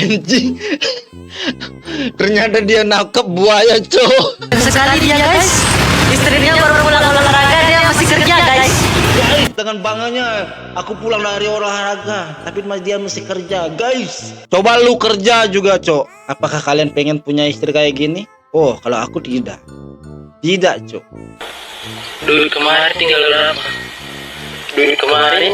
Anjing. Ternyata dia nangkep buaya, cok. Sekali dia guys, istrinya baru pulang olahraga, dia masih kerja guys. Dengan bangganya aku pulang dari olahraga, tapi dia masih kerja, guys. Coba lu kerja juga, cok. Apakah kalian pengen punya istri kayak gini? Oh, kalau aku tidak. Tidak, cok. Dulu kemarin tinggal berapa? Dulu kemarin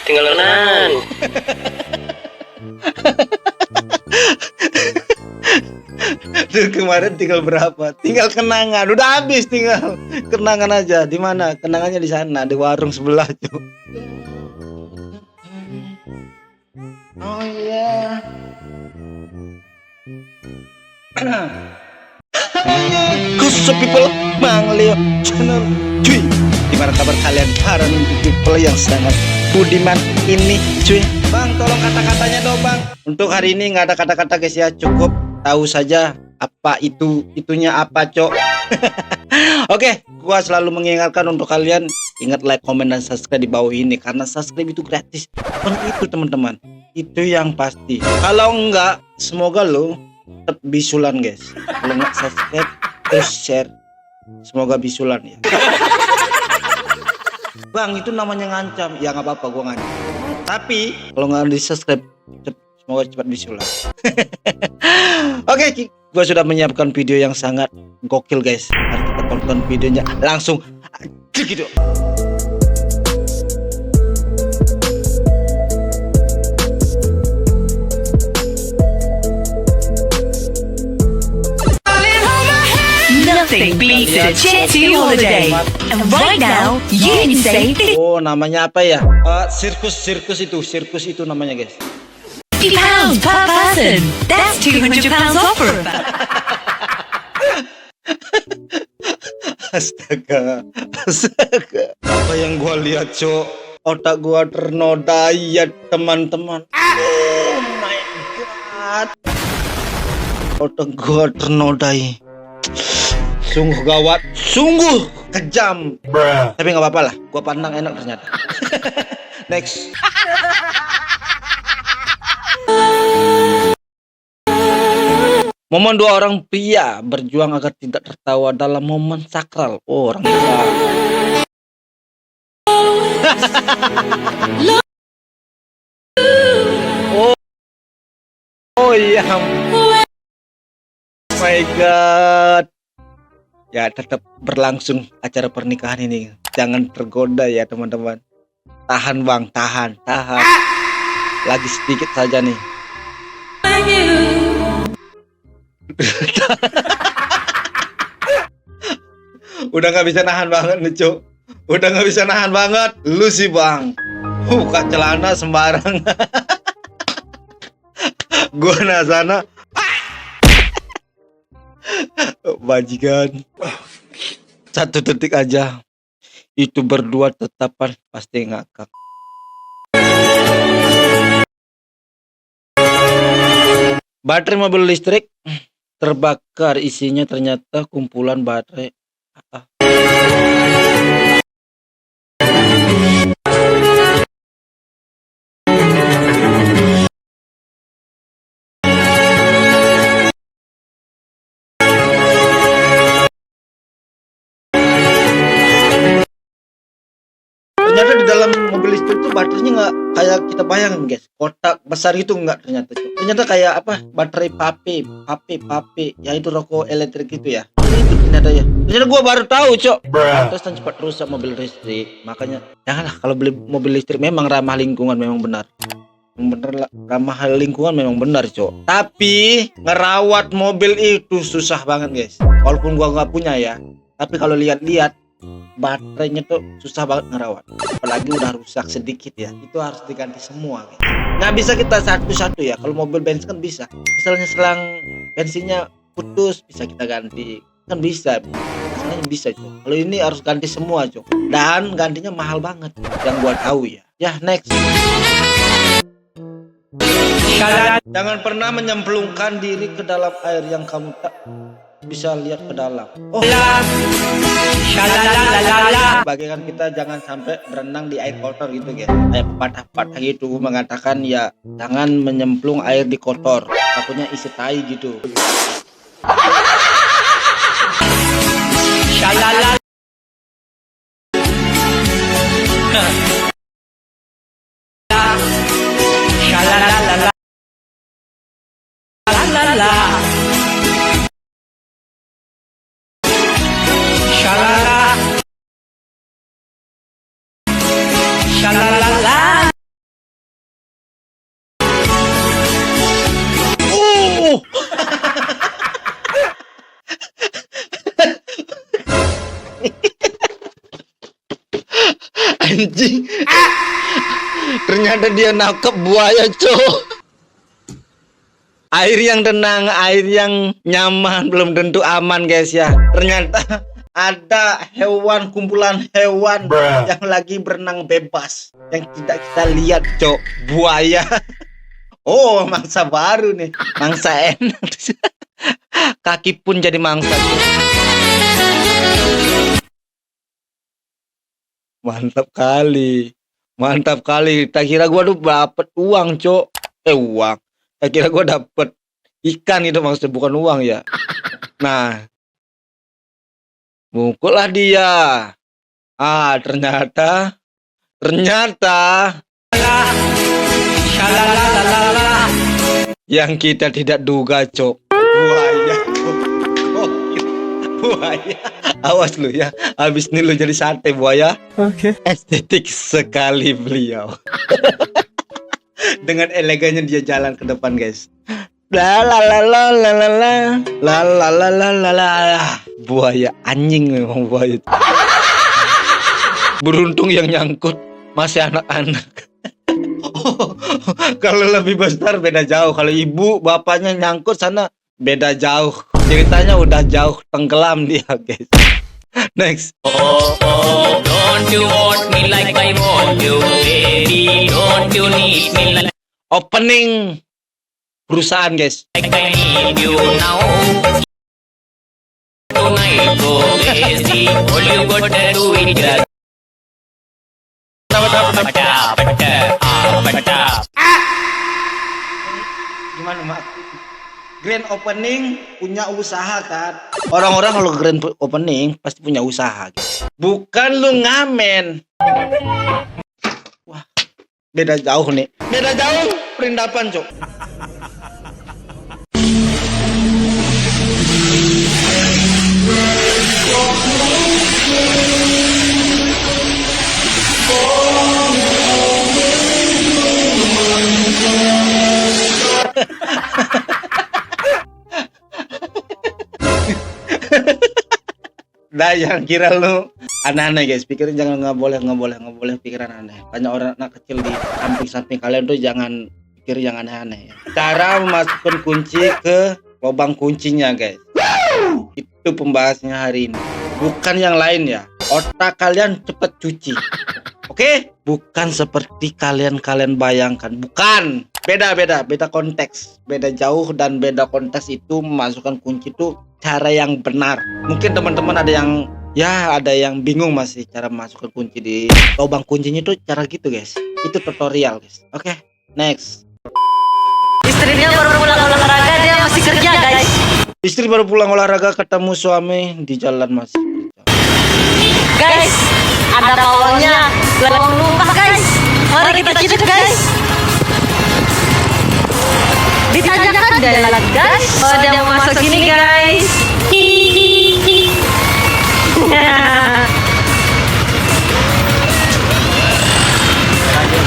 tinggal enam. Dulu kemarin tinggal berapa? Tinggal kenangan. Udah habis, tinggal kenangan aja. Di mana? Kenangannya di sana, di warung sebelah, cok. Oh iya. Khusus people Bang Leo channel, cuy. Gimana kabar kalian para people yang sangat budiman ini, cuy? Bang, tolong kata-katanya dong, Bang. Untuk hari ini nggak ada kata-kata, guys ya. Cukup tahu saja apa itunya apa, cok. Oke, gua selalu mengingatkan untuk kalian ingat like, comment, dan subscribe di bawah ini, karena subscribe itu gratis. Bukan itu, teman-teman. Itu yang pasti. Kalau enggak, semoga lo tetap bisulan, guys. Kalau nggak subscribe, terus share, semoga bisulan ya. Bang, itu namanya ngancam. Ya nggak apa-apa, gua ngancam. Tapi kalau nggak di subscribe, semoga cepat bisulan. Oke, gua sudah menyiapkan video yang sangat gokil, guys. Mari kita tonton videonya langsung gitu. Nothing beats a Jetty holiday. And right now, you can save Oh, namanya apa ya? Sirkus itu namanya, guys. £50 per person. That's £200 offer. Astaga. Apa yang gua lihat, cok? Otak gua ternodai ya, teman-teman. Oh my god. Otak gua ternodai. Sungguh gawat, sungguh kejam. Tapi nggak apa-apa lah, gua pandang enak ternyata. Next. Momen dua orang pria berjuang agar tidak tertawa dalam momen sakral. Oh, orang tua. Oh iya. Oh my god. Ya, tetap berlangsung acara pernikahan ini. Jangan tergoda ya, teman-teman. Tahan, Bang, tahan. Lagi sedikit saja nih. Udah nggak bisa nahan banget nih, Cuk. Udah nggak bisa nahan banget. Lu sih, Bang. Buka celana sembarang. Gua sana. Bajikan. 1 detik aja itu berdua tetapan pasti ngakak. Baterai mobil listrik terbakar, isinya ternyata kumpulan baterai. Ternyata di dalam mobil listrik itu baterainya nggak kayak kita bayangin, guys. Kotak besar itu nggak ternyata. Ternyata kayak apa? Baterai pape, ya itu rokok elektrik itu ya. Itu ternyata ya. Ternyata gua baru tahu, cok. Terus cepat rusak mobil listrik. Makanya janganlah kalau beli mobil listrik. Memang ramah lingkungan, memang benar. Ramah lingkungan memang benar, cok. Tapi ngerawat mobil itu susah banget, guys. Walaupun gua nggak punya ya. Tapi kalau lihat-lihat baterainya tuh susah banget ngerawat, apalagi udah rusak sedikit ya, itu harus diganti semua, guys. Nggak bisa kita satu-satu ya. Kalau mobil bensin kan bisa, misalnya selang bensinnya putus bisa kita ganti, kan bisa, misalnya bisa, cok. Kalau ini harus ganti semua, cok, dan gantinya mahal banget yang gua tahu ya. Ya, next. Jangan pernah menyemplungkan diri ke dalam air yang kamu tak bisa lihat ke dalam. Oh, bagaikan kita jangan sampai berenang di air kotor gitu guys. Kayak pepatah-pepatah gitu mengatakan ya jangan menyemplung air di kotor, takutnya isi tai gitu. Oh, anjing. Ternyata dia nangkep buaya, cok. Air yang tenang, air yang nyaman belum tentu aman, guys ya. Ternyata ada hewan, kumpulan hewan yang lagi berenang bebas yang tidak kita lihat, cok. Buaya. Oh, mangsa baru nih. Mangsa enak. Kaki pun jadi mangsa, cok. Mantap kali. Mantap kali. Tak kira gua tuh dapet uang, cok. Uang. Tak kira gua dapet ikan itu maksudnya, bukan uang ya. Nah, mukullah dia. Ah, ternyata yang kita tidak duga, cok. Buaya, cok. Gokil. Buaya. Awas lu ya. Habis ini lu jadi sate, buaya. Oke. Estetik sekali beliau. Dengan elegannya dia jalan ke depan, guys. La la la la la la la la la la la la la. Buaya, anjing memang buaya. Beruntung yang nyangkut masih anak-anak. Kalau lebih besar beda jauh. Kalau ibu bapaknya nyangkut sana beda jauh. Ceritanya udah jauh tenggelam dia, guys. Next. Don't you want me like I want you, baby? Don't you need me like Opening perusahaan, guys. I need you now? Tonight, go crazy. All you gotta do is just Gimana, Mak? Grand opening punya usaha kan? Orang-orang kalau grand opening pasti punya usaha, guys. Bukan lu ngamen. Wah, beda jauh nih. Beda jauh perindapan, cok. Nah, yang kira lu aneh-aneh, guys. Pikirin jangan nggak boleh pikiran aneh. Banyak orang anak kecil di samping-samping kalian tuh jangan pikir yang aneh-aneh ya. Cara memasukkan kunci ke lubang kuncinya, guys. Itu pembahasannya hari ini. Bukan yang lain ya. Otak kalian cepet cuci. Oke? Bukan seperti kalian bayangkan. Bukan. Beda konteks. Beda jauh dan beda konteks itu memasukkan kunci itu cara yang benar. Mungkin teman-teman ada yang bingung masih cara memasukkan kunci di lubang kuncinya itu cara gitu, guys. Itu tutorial, guys. Oke, next. Istrinya baru pulang olahraga, dia masih kerja, guys. Istri baru pulang olahraga ketemu suami di jalan masih kerja. Guys, ada bawangnya. Lawang lumpah, guys. Mari kita cicip, guys. Ditanyakan dia lagi, guys. Oh, dia mau masuk sini, guys.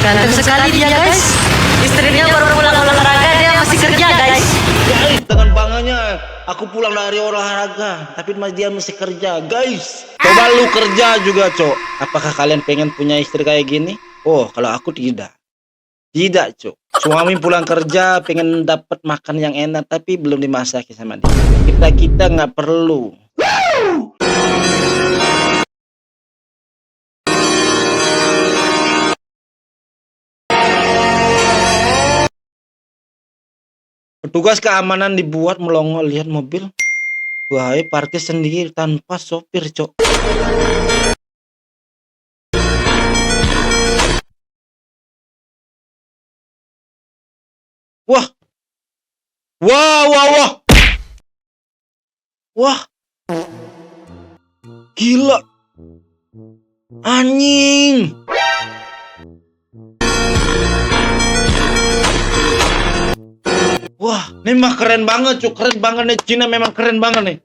Ganteng sekali dia, guys. Istrinya baru pulang olahraga, dia masih kerja, guys. Guys, dengan bangganya aku pulang dari olahraga, tapi dia masih kerja, guys. Coba lu kerja juga, cok. Apakah kalian pengen punya istri kayak gini? Oh, kalau aku tidak. Tidak, cok. Suami pulang kerja pengen dapat makan yang enak tapi belum dimasakin sama dia. Kita nggak perlu. Petugas keamanan dibuat melongo lihat mobil. Wah, parkir sendiri tanpa sopir, Cok. Wah. Wah, wah, wah. Wah. Gila. Anjing. Wah, ini mah keren banget, Cok. Keren banget nih. Cina memang keren banget nih.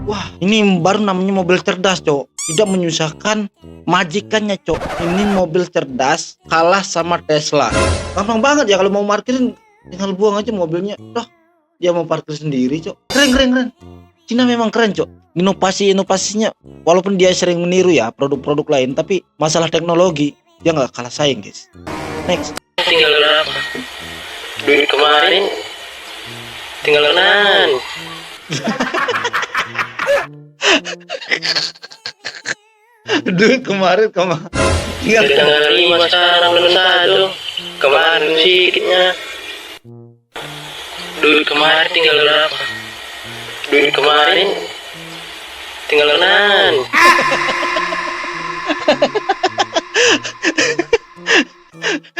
Wah, ini baru namanya mobil cerdas, Cok. Tidak menyusahkan majikannya, Cok. Ini mobil cerdas kalah sama Tesla. Gampang banget ya kalau mau parkirin, tinggal buang aja mobilnya. Dah, dia mau parkir sendiri, Cok. Keren, keren, keren. Cina memang keren, Cok. Inovasinya, walaupun dia sering meniru ya produk-produk lain, tapi masalah teknologi dia nggak kalah saing, guys. Next. Tinggal berapa? Duit kemarin tinggal 6. Duit kemarin tinggal Tinggal 5 sekarang belum satu. Kemarin sedikitnya. Duit kemarin tinggal berapa? Duit kemarin tinggal 6.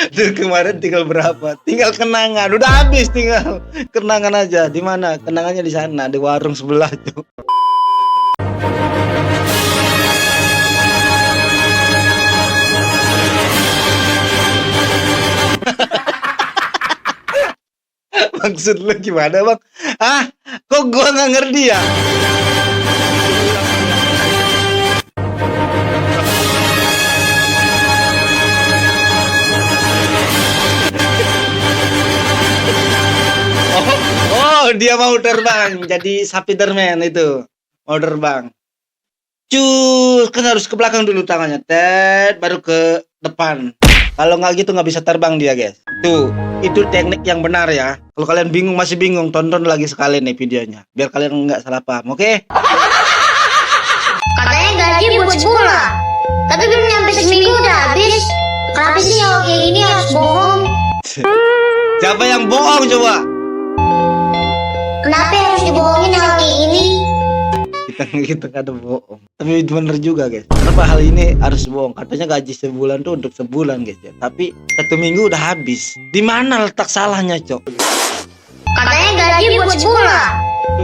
Duit kemarin tinggal berapa? Tinggal kenangan. Udah habis, tinggal kenangan aja. Di mana? Kenangannya di sana, di warung sebelah, Cok. Maksud lu gimana, Bang? Ah, kok gua nggak ngerti ya? Oh, dia mau terbang jadi Spiderman itu. Mau terbang. Kan harus ke belakang dulu tangannya. Baru ke depan. Kalau nggak gitu nggak bisa terbang dia, guys. Tuh, itu teknik yang benar ya. Kalau kalian masih bingung, tonton lagi sekali nih videonya. Biar kalian nggak salah paham, oke? Katanya gaji buat sebulan, tapi belum nyampe seminggu udah habis. Kenapa sih kalau kayak gini harus bohong? Siapa yang bohong coba? Kenapa harus dibohongin hal kayak gini? Kita nggak ada bohong. Tapi bener juga, guys. Kenapa hal ini harus bohong? Katanya gaji sebulan tuh untuk sebulan, guys ya. Tapi 1 minggu udah habis. Di mana letak salahnya, Cok? Katanya gaji buat sebulan,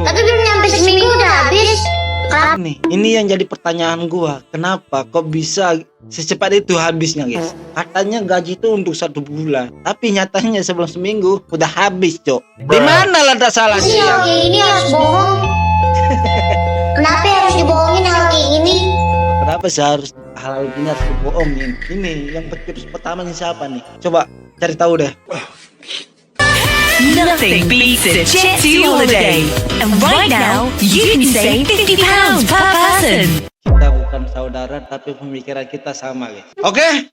tapi belum nyampe seminggu udah habis. Kenapa? Nih, ini yang jadi pertanyaan gua. Kenapa kok bisa secepat itu habisnya, guys? Katanya gaji itu untuk 1 bulan, tapi nyatanya sebelum seminggu udah habis, Cok. Di mana letak Kenapa sih salahnya? kalau kayak gini harus bohong? Kenapa harus dibohongin hal kayak gini? Kenapa sih harus hal ini harus dibohongin? Ini yang pencuri pertamanya siapa nih? Coba cari tahu deh. Nothing beats a jet holiday. And right now, you can save £50 per person. Kita bukan saudara, tapi pemikiran kita sama, guys. Oke,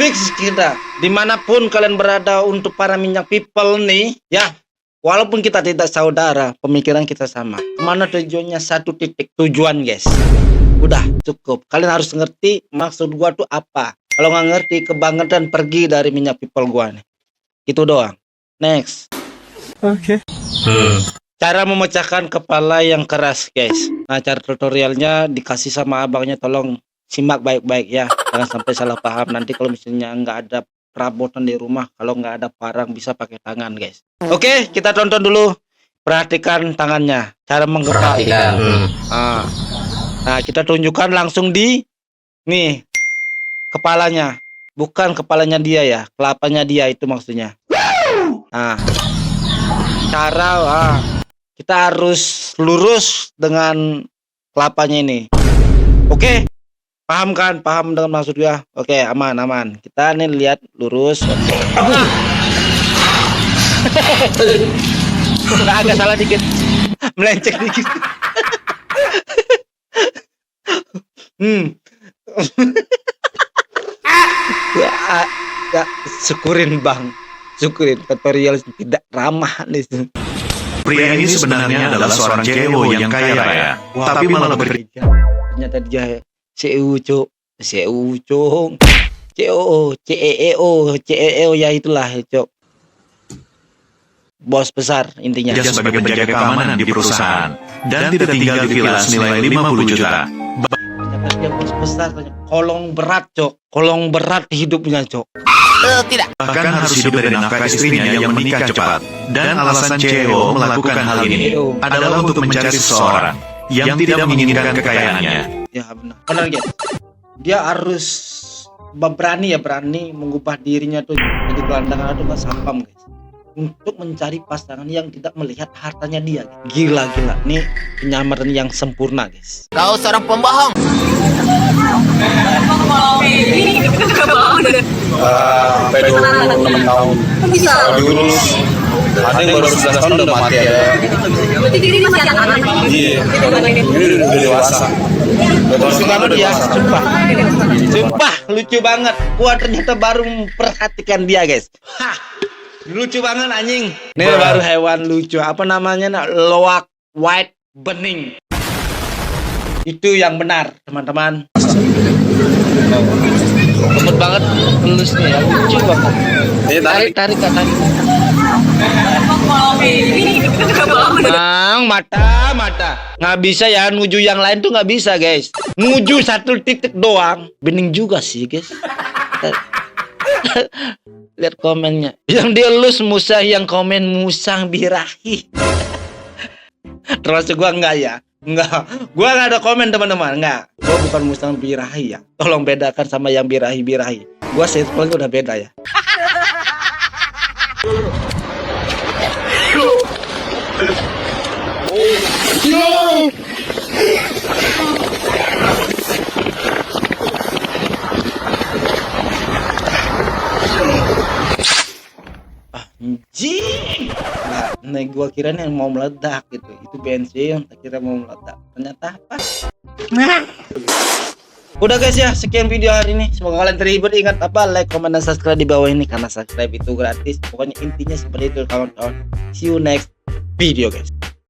fix kita. Dimanapun kalian berada untuk para minyak people nih, ya. Walaupun kita tidak saudara, pemikiran kita sama. Kemana tujuannya? Satu titik tujuan, guys. Udah cukup. Kalian harus ngerti maksud gua tuh apa. Kalau nggak ngerti, kebangetan pergi dari minyak people gua nih. Gitu doang. Next. Oke. Cara memecahkan kepala yang keras, guys. Nah, cara tutorialnya dikasih sama abangnya. Tolong simak baik-baik ya. Jangan sampai salah paham. Nanti kalau misalnya nggak ada perabotan di rumah, kalau nggak ada parang bisa pakai tangan, guys. Oke, kita tonton dulu. Perhatikan tangannya, cara menggerak. Nah, kita tunjukkan langsung di nih kepalanya, bukan kepalanya dia ya, kelapanya dia itu maksudnya. Nah, kita harus lurus dengan kelapanya ini. Oke. Paham kan? Paham dengan maksud gua? Oke, aman. Kita nih lihat lurus. Oke. Agak salah dikit. Melenceng dikit. Ya, syukurin, Bang. Syukurin tutorial tidak ramah nih. Pria ini sebenarnya adalah seorang cewek yang kaya raya, tapi malah bekerja. Ternyata dia CEO, Cok. CEO, CEO ya itulah, Cok. bos besar intinya. Dia sebagai penjaga keamanan di perusahaan dan tidak tinggal di villa senilai 50 juta. Ternyata dia bos besar, ternyata. Kolong berat, Cok. Kolong berat hidupnya, Cok. Bahkan harus hidup dari nafkah istrinya yang menikah cepat. Dan alasan CEO melakukan hal ini adalah untuk mencari seseorang yang tidak menginginkan kekayaannya. Ya benar. Benar, guys. Dia harus berani mengubah dirinya tuh jadi gelandangan atau sampam, guys. Untuk mencari pasangan yang tidak melihat hartanya dia. Gila. Nih penyamaran yang sempurna, guys. Kau seorang pembohong. Sampai 26 tahun. Bisa. Dulu ada yang baru 11 tahun udah mati ada. Berarti diri masih anak-anak. Iya. Ini udah dewasa. Lucu banget ya, sumpah lucu banget. Gua ternyata baru memperhatikan dia, guys. Hah, lucu banget anjing. Ini baru hewan lucu. Apa namanya? Loak white bening. Itu yang benar, teman-teman. Lembut banget pelusnya ya, lucu banget. Tarik. Mata. Nggak bisa ya, nuju yang lain tuh nggak bisa, guys. Nuju satu titik doang. Bening juga sih, guys. Lihat komennya. Yang dia elus Musa, yang komen musang birahi. Termasuk gua enggak ya? Enggak. Gua nggak ada komen, teman-teman. Enggak. Gua bukan musang birahi ya. Tolong bedakan sama yang birahi. Gua sampelnya udah beda ya. Anjing. Nah, gua kira yang mau meledak gitu. Itu bensin, tak kira mau meledak. Ternyata apa? Udah guys ya, sekian video hari ini. Semoga kalian terhibur. Ingat apa? Like, comment, dan subscribe di bawah ini karena subscribe itu gratis. Pokoknya intinya seperti itu kawan-kawan. See you next video guys.